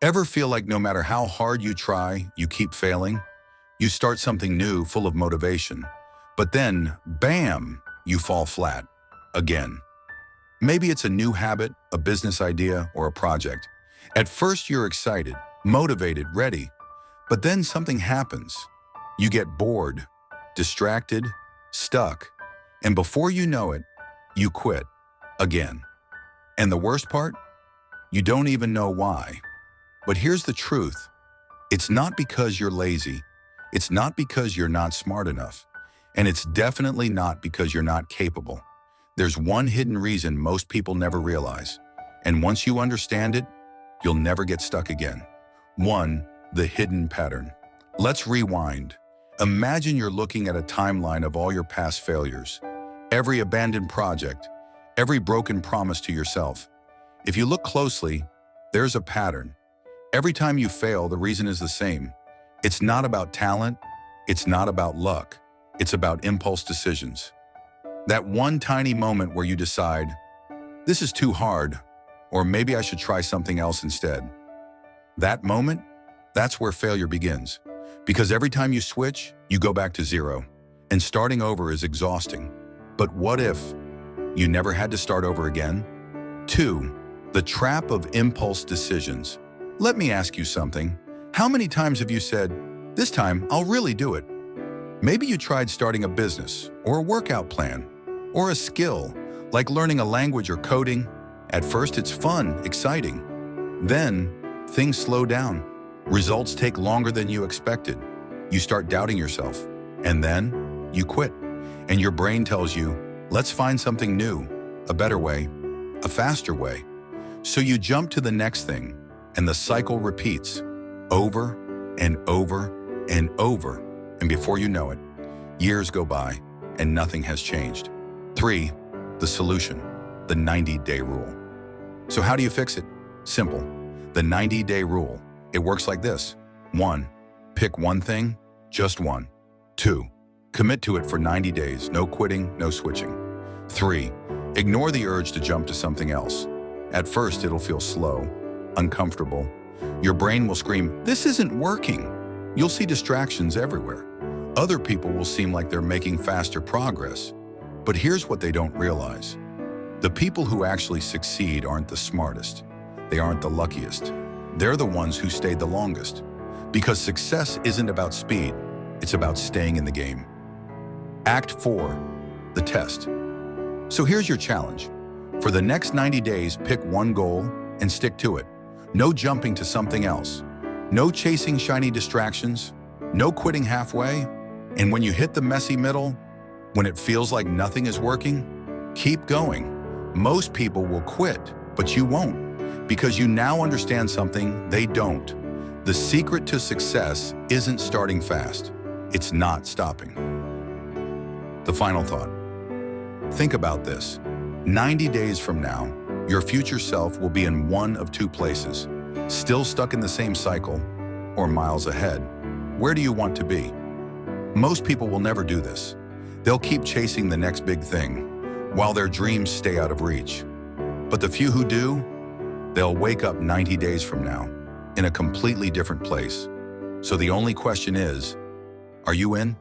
Ever feel like no matter how hard you try, you keep failing? You start something new full of motivation, but then, bam, you fall flat. Again. Maybe it's a new habit, a business idea, or a project. At first you're excited, motivated, ready, but then something happens. You get bored, distracted, stuck, and before you know it, you quit. Again. And the worst part? You don't even know why. But here's the truth. It's not because you're lazy. It's not because you're not smart enough. And it's definitely not because you're not capable. There's one hidden reason most people never realize. And once you understand it, you'll never get stuck again. 1. The hidden pattern. Let's rewind. Imagine you're looking at a timeline of all your past failures. Every abandoned project, every broken promise to yourself. If you look closely, there's a pattern. Every time you fail, the reason is the same. It's not about talent. It's not about luck. It's about impulse decisions. That one tiny moment where you decide, this is too hard, or maybe I should try something else instead. That moment, that's where failure begins. Because every time you switch, you go back to zero. And starting over is exhausting. But what if you never had to start over again? 2. The trap of impulse decisions. Let me ask you something. How many times have you said, this time I'll really do it? Maybe you tried starting a business, or a workout plan, or a skill, like learning a language or coding. At first it's fun, exciting. Then, things slow down. Results take longer than you expected. You start doubting yourself. And then, you quit. And your brain tells you, let's find something new, a better way, a faster way. So you jump to the next thing, and the cycle repeats, over and over and over. And before you know it, years go by, and nothing has changed. 3. The solution, the 90-day rule. So how do you fix it? Simple. The 90-day rule. It works like this. 1. Pick one thing, just one. 2. Commit to it for 90 days, no quitting, no switching. 3. Ignore the urge to jump to something else. At first, it'll feel slow, uncomfortable. Your brain will scream, this isn't working. You'll see distractions everywhere. Other people will seem like they're making faster progress. But here's what they don't realize. The people who actually succeed aren't the smartest. They aren't the luckiest. They're the ones who stayed the longest. Because success isn't about speed, it's about staying in the game. Act 4, the test. So here's your challenge. For the next 90 days, pick one goal and stick to it. No jumping to something else. No chasing shiny distractions. No quitting halfway. And when you hit the messy middle, when it feels like nothing is working, keep going. Most people will quit, but you won't, because you now understand something they don't. The secret to success isn't starting fast. It's not stopping. The final thought. Think about this. 90 days from now, your future self will be in one of two places, still stuck in the same cycle, or miles ahead. Where do you want to be? Most people will never do this. They'll keep chasing the next big thing, while their dreams stay out of reach. But the few who do, they'll wake up 90 days from now, in a completely different place. So the only question is, are you in?